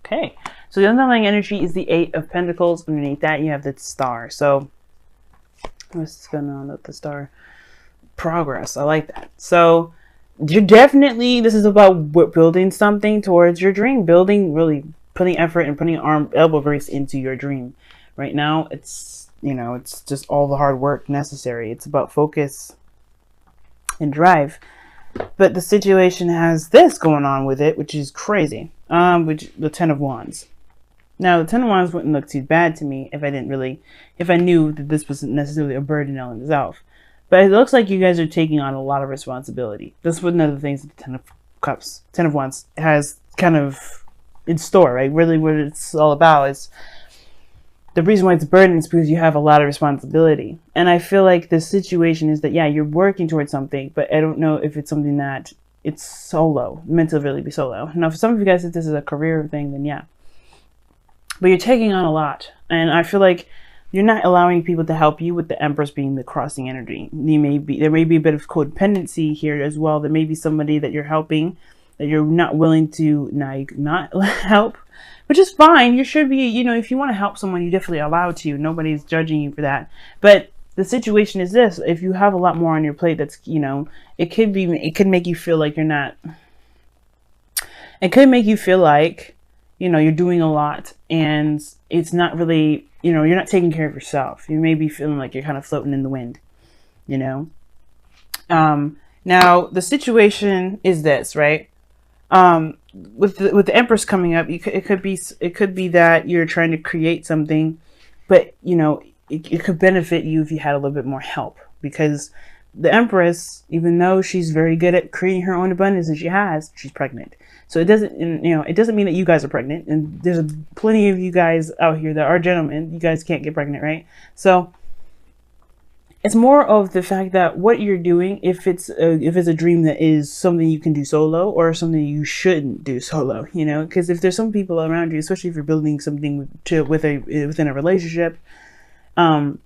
Okay, so the underlying energy is the Eight of Pentacles. Underneath that, you have the Star. So what's going on with the Star? Progress. I like that. So you're definitely, this is about building something towards your dream, building, really putting effort and putting elbow grease into your dream. Right now, it's, you know, it's just all the hard work necessary. It's about focus and drive. But the situation has this going on with it, which is crazy. Which the Ten of Wands. Now, the Ten of Wands wouldn't look too bad to me if I knew that this wasn't necessarily a burden on itself. But it looks like you guys are taking on a lot of responsibility. That's one of the things that the Ten of Cups, Ten of Wands has kind of in store, right? Really what it's all about is the reason why it's a burden is because you have a lot of responsibility. And I feel like the situation is that, yeah, you're working towards something, but I don't know if it's something that it's solo, meant to really be solo. Now, for some of you guys, if this is a career thing, then yeah. But you're taking on a lot. And I feel like you're not allowing people to help you, with the Empress being the crossing energy. There may be a bit of codependency here as well. There may be somebody that you're helping that you're not willing to not help, which is fine. You should be, you know, if you want to help someone, you're definitely allowed to. Nobody's judging you for that. But the situation is this: if you have a lot more on your plate, that's, you know, it could make you feel like you're not. It could make you feel like, you know, you're doing a lot and it's not really, you know, you're not taking care of yourself. You may be feeling like you're kind of floating in the wind, you know. Now the situation is this, right? With the Empress coming up, it could be that you're trying to create something, but you know, it could benefit you if you had a little bit more help, because the Empress, even though she's very good at creating her own abundance, and she's pregnant. So it doesn't, you know, it doesn't mean that you guys are pregnant. And there's plenty of you guys out here that are gentlemen. You guys can't get pregnant, right? So it's more of the fact that what you're doing, if it's a dream that is something you can do solo, or something you shouldn't do solo, you know, because if there's some people around you, especially if you're building something within a relationship, and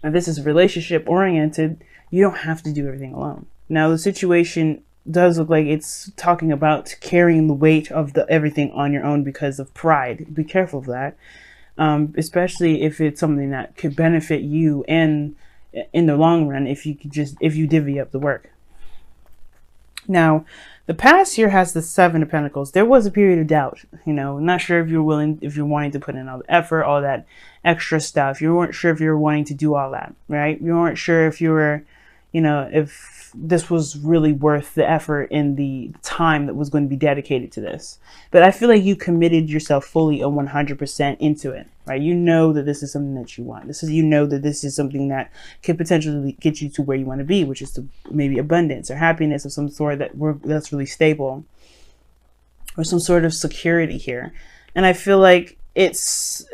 this is relationship oriented, you don't have to do everything alone. Now the situation does look like it's talking about carrying the weight of everything on your own because of pride. Be careful of that, especially if it's something that could benefit you and in the long run, if you divvy up the work. Now, the past year has the Seven of Pentacles. There was a period of doubt, you know, not sure if you're wanting to put in all the effort, all that extra stuff. You weren't sure if you were wanting to do all that, right? You weren't sure if you were, you know, if this was really worth the effort and the time that was going to be dedicated to this. But I feel like you committed yourself fully and 100% into it, right? You know that this is something that you want. You know that this is something that could potentially get you to where you want to be, which is to maybe abundance or happiness of some sort that's really stable, or some sort of security here. And I feel like it's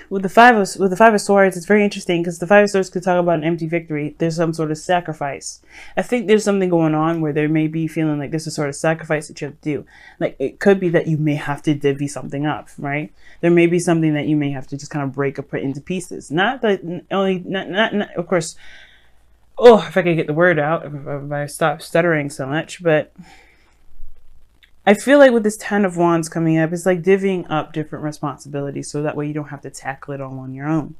with the Five of Swords, it's very interesting because the Five of Swords could talk about an empty victory. There's some sort of sacrifice. I think there's something going on where there may be feeling like there's a sort of sacrifice that you have to do. Like it could be that you may have to divvy something up, right? There may be something that you may have to just kind of break or put into pieces. Not of course. Oh, if I could get the word out, if I stop stuttering so much, but I feel like with this Ten of Wands coming up, it's like divvying up different responsibilities so that way you don't have to tackle it all on your own.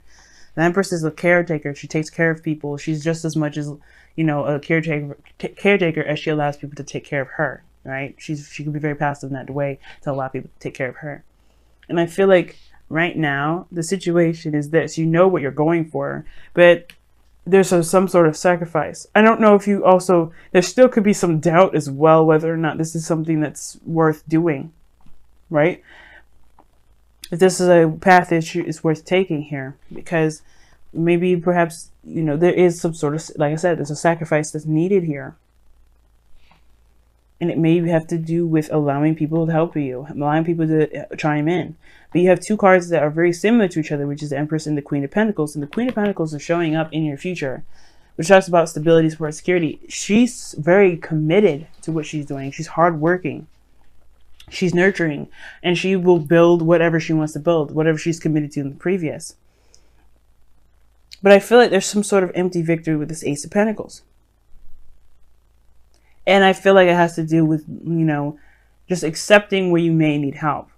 The Empress is a caretaker. She takes care of people. She's just as much as, you know, a caretaker as she allows people to take care of her, right? She can be very passive in that way to allow people to take care of her. And I feel like right now the situation is this: you know what you're going for, but there's some sort of sacrifice. I don't know if you also, there still could be some doubt as well whether or not this is something that's worth doing, right? If this is a path that is worth taking here, because maybe perhaps, you know, there is some sort of, like I said, there's a sacrifice that's needed here. And it may have to do with allowing people to help you, allowing people to chime in. But you have two cards that are very similar to each other, which is the Empress and the Queen of Pentacles. And the Queen of Pentacles is showing up in your future, which talks about stability, support, security. She's very committed to what she's doing. She's hardworking. She's nurturing. And she will build whatever she wants to build, whatever she's committed to in the previous. But I feel like there's some sort of empty victory with this Ace of Pentacles. And I feel like it has to do with, you know, just accepting where you may need help.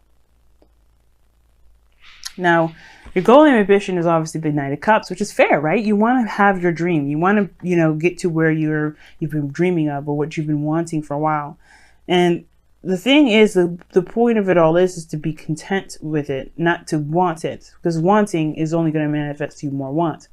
Now, your goal and ambition is obviously the Knight of Cups, which is fair, right? You want to have your dream. You want to, you know, get to where you've been dreaming of, or what you've been wanting for a while. And the thing is, the point of it all is to be content with it, not to want it, because wanting is only going to manifest you more want.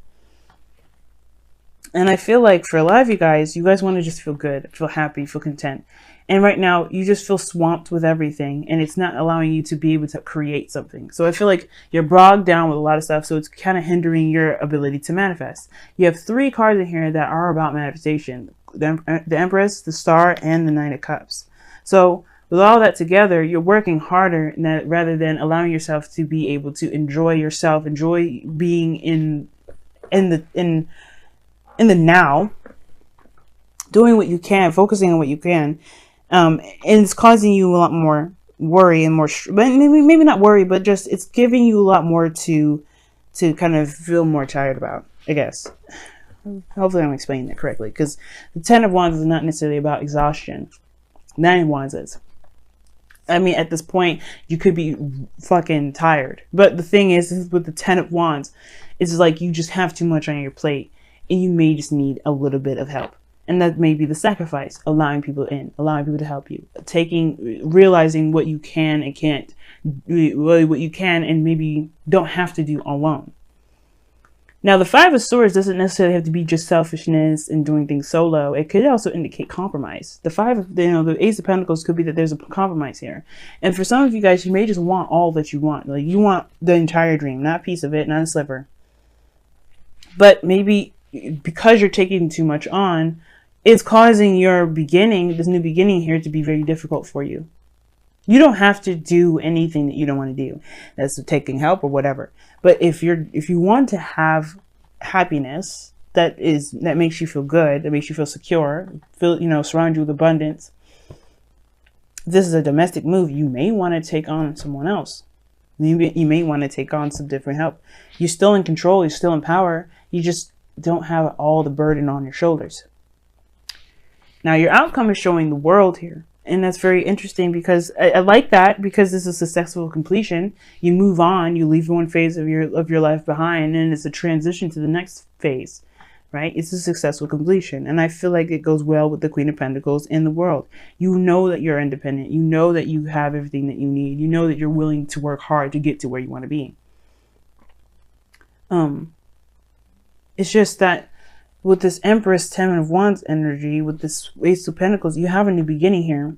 And I feel like for a lot of you guys want to just feel good, feel happy, feel content. And right now you just feel swamped with everything, and it's not allowing you to be able to create something. So I feel like you're bogged down with a lot of stuff. So it's kind of hindering your ability to manifest. You have 3 cards in here that are about manifestation: the Empress, the Star, and the Nine of Cups. So with all that together, you're working harder rather than allowing yourself to be able to enjoy yourself, enjoy being in the now, doing what you can, focusing on what you can. And it's causing you a lot more worry and more, but maybe not worry, but just it's giving you a lot more to kind of feel more tired about, I guess. Hopefully I'm explaining that correctly, because the 10 of Wands is not necessarily about exhaustion. 9 of Wands is. I mean, at this point, you could be fucking tired. But the thing is with the 10 of Wands, it's like you just have too much on your plate, and you may just need a little bit of help. And that may be the sacrifice, allowing people in, allowing people to help you, realizing what you can and can't, really what you can and maybe don't have to do alone. Now, the 5 of Swords doesn't necessarily have to be just selfishness and doing things solo. It could also indicate compromise. The Ace of Pentacles could be that there's a compromise here. And for some of you guys, you may just want all that you want. Like, you want the entire dream, not a piece of it, not a sliver. But maybe because you're taking too much on, it's causing your this new beginning here, to be very difficult for you. You don't have to do anything that you don't want to do. That's taking help or whatever. But if you want to have happiness that makes you feel good, that makes you feel secure, surround you with abundance, this is a domestic move. You may want to take on someone else. You may want to take on some different help. You're still in control. You're still in power. You just don't have all the burden on your shoulders. Now, your outcome is showing the World here. And that's very interesting, because I like that, because this is a successful completion. You move on, you leave one phase of your life behind, and it's a transition to the next phase, right? It's a successful completion. And I feel like it goes well with the Queen of Pentacles and the World. You know that you're independent. You know that you have everything that you need. You know that you're willing to work hard to get to where you want to be. It's just that with this Empress, 10 of Wands energy, with this Ace of Pentacles, you have a new beginning here.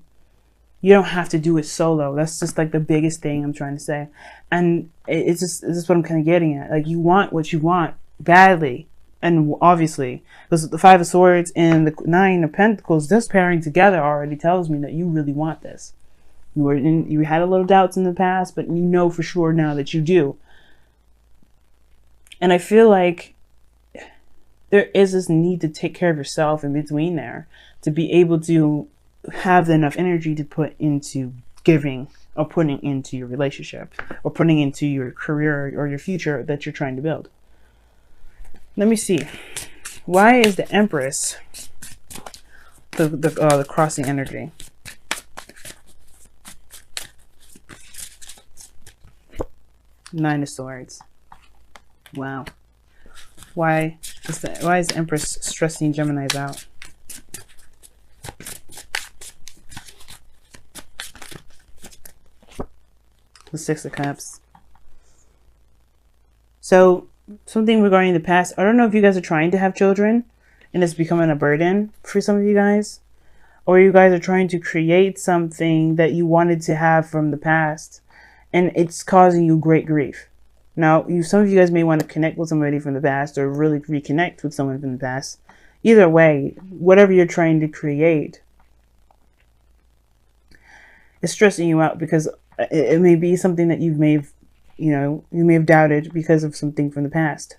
You don't have to do it solo. That's just like the biggest thing I'm trying to say. And it's just what I'm kind of getting at. Like, you want what you want badly. And obviously, because the 5 of Swords and the 9 of Pentacles, this pairing together already tells me that you really want this. You had a little doubts in the past, but you know for sure now that you do. And I feel like there is this need to take care of yourself in between there, to be able to have enough energy to put into giving, or putting into your relationship, or putting into your career or your future that you're trying to build. Let me see. Why is the Empress the crossing energy? Nine of Swords. Wow. Why is the Empress stressing Geminis out? The 6 of Cups. So, something regarding the past. I don't know if you guys are trying to have children and it's becoming a burden for some of you guys. Or you guys are trying to create something that you wanted to have from the past, and it's causing you great grief. Now, some of you guys may want to connect with somebody from the past, or really reconnect with someone from the past. Either way, whatever you're trying to create is stressing you out, because it may be something that you may have doubted because of something from the past.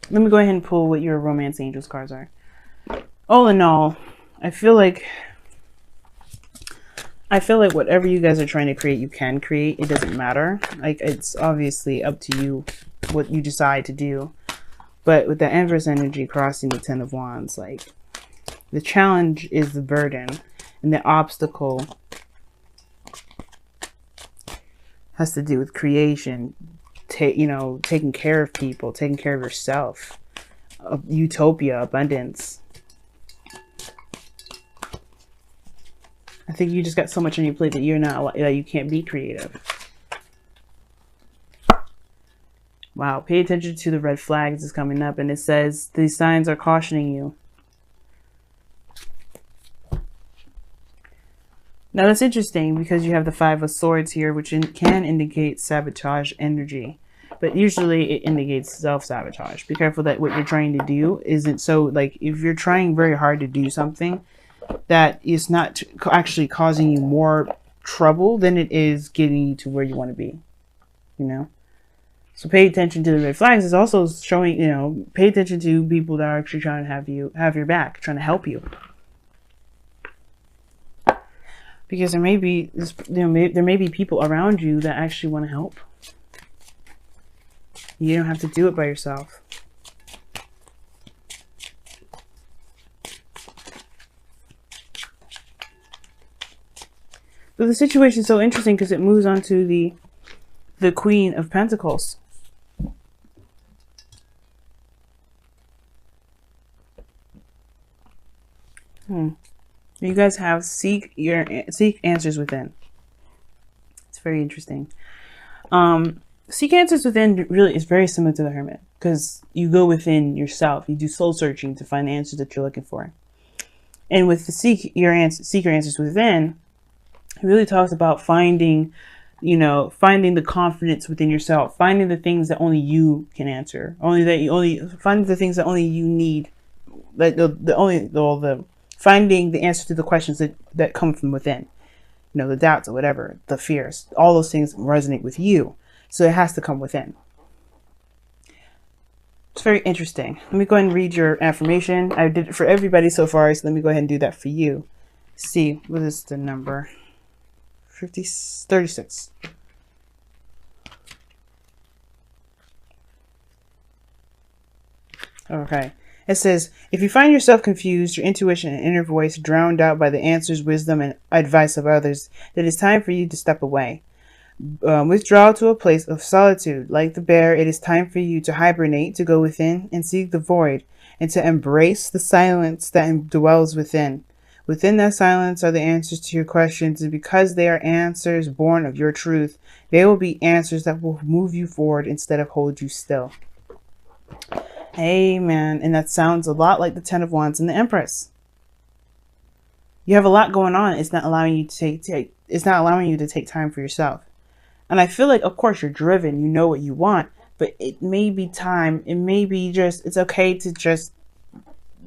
Let me go ahead and pull what your Romance Angels cards are. All in all, I feel like whatever you guys are trying to create, you can create. It doesn't matter. Like, it's obviously up to you what you decide to do. But with the Empress energy crossing the Ten of Wands, like, the challenge is the burden, and the obstacle has to do with creation, taking care of people, taking care of yourself, utopia, abundance. I think you just got so much on your plate that you can't be creative. Wow, pay attention to the red flags is coming up, and it says these signs are cautioning you. Now that's interesting because you have the Five of Swords here, which can indicate sabotage energy, but usually it indicates self-sabotage. Be careful that what you're trying to do isn't so, like, if you're trying very hard to do something that is not actually causing you more trouble than it is getting you to where you want to be, you know? So pay attention to the red flags. It's also showing, pay attention to people that are actually trying to have your back, trying to help you. Because there may be there may be people around you that actually want to help. You don't have to do it by yourself. But the situation is so interesting because it moves on to the Queen of Pentacles. You guys have seek answers within. It's very interesting. Seek answers within really is very similar to the Hermit, because you go within yourself. You do soul searching to find the answers that you're looking for. And with the seek your answers within, it really talks about finding the confidence within yourself, finding the things that only you can answer, finding the things that only you need, finding the answer to the questions that come from within, the doubts or whatever, the fears, all those things resonate with you. So it has to come within. It's very interesting. Let me go ahead and read your affirmation. I did it for everybody so far, so let me go ahead and do that for you. See, what is the number? 36. Okay. It says, if you find yourself confused, your intuition and inner voice drowned out by the answers, wisdom, and advice of others, then it's time for you to step away. Withdraw to a place of solitude. Like the bear, it is time for you to hibernate, to go within and seek the void, and to embrace the silence that dwells within. Within that silence are the answers to your questions, and because they are answers born of your truth, they will be answers that will move you forward instead of hold you still. Amen. And that sounds a lot like the Ten of Wands and the Empress. You have a lot going on. It's not allowing you to take time for yourself. And I feel like, of course, you're driven. You know what you want, but it may be time. It may be it's okay to just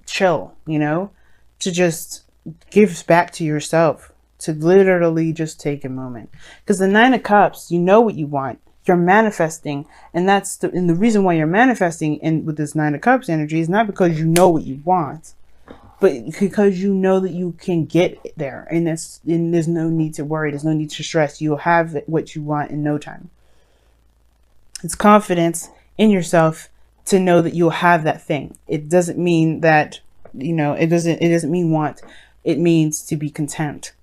chill, to just give back to yourself, to literally just take a moment. Because the Nine of Cups, you know what you want. You're manifesting, and the reason why you're manifesting with this Nine of Cups energy is not because you know what you want, but because you know that you can get there, and there's no need to worry, there's no need to stress. You'll have what you want in no time. It's confidence in yourself to know that you'll have that thing. It doesn't mean that it doesn't mean want. It means to be content.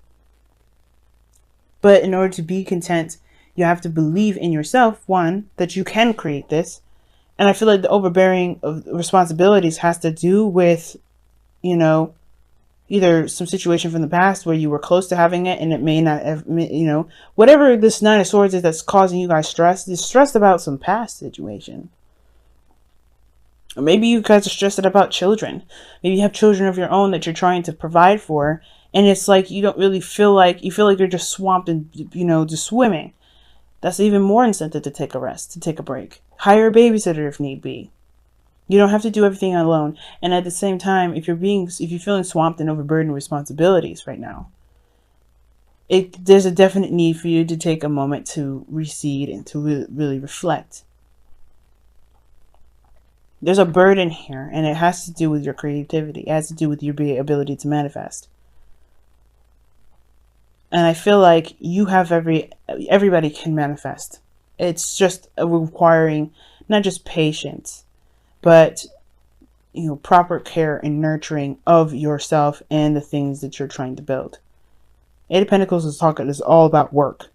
But in order to be content, you have to believe in yourself, one, that you can create this. And I feel like the overbearing of responsibilities has to do with, either some situation from the past where you were close to having it and it may not have, whatever this Nine of Swords is that's causing you guys stress, you're stressed about some past situation. Or maybe you guys are stressed about children. Maybe you have children of your own that you're trying to provide for. And it's like you don't really feel like you're just swamped and, just swimming. That's even more incentive to take a rest, to take a break. Hire a babysitter if need be. You don't have to do everything alone. And at the same time, if you're feeling swamped and overburdened with responsibilities right now, there's a definite need for you to take a moment to recede and to really reflect. There's a burden here, and it has to do with your creativity. It has to do with your ability to manifest. And I feel like you have everybody can manifest. It's just requiring not just patience, but proper care and nurturing of yourself and the things that you're trying to build. Eight of Pentacles is all about work.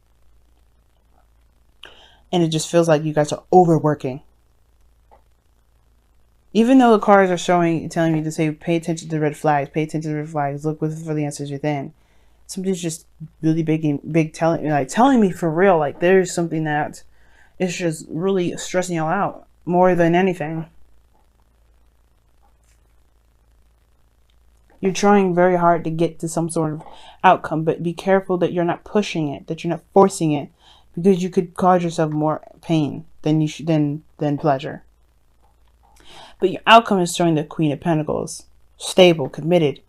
And it just feels like you guys are overworking. Even though the cards are telling me to say, pay attention to the red flags, look for the answers within. Something's just really big telling me for real, like there's something that is just really stressing y'all out more than anything. You're trying very hard to get to some sort of outcome, but be careful that you're not pushing it, that you're not forcing it, because you could cause yourself more pain than than pleasure. But your outcome is showing the Queen of Pentacles. Stable, committed,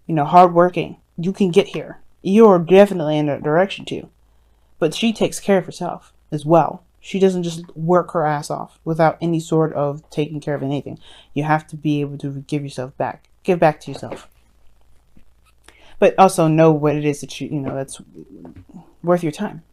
hardworking. You can get here. You're definitely in that direction too. But she takes care of herself as well. She doesn't just work her ass off without any sort of taking care of anything. You have to be able to give yourself back. Give back to yourself. But also know what it is that that's worth your time.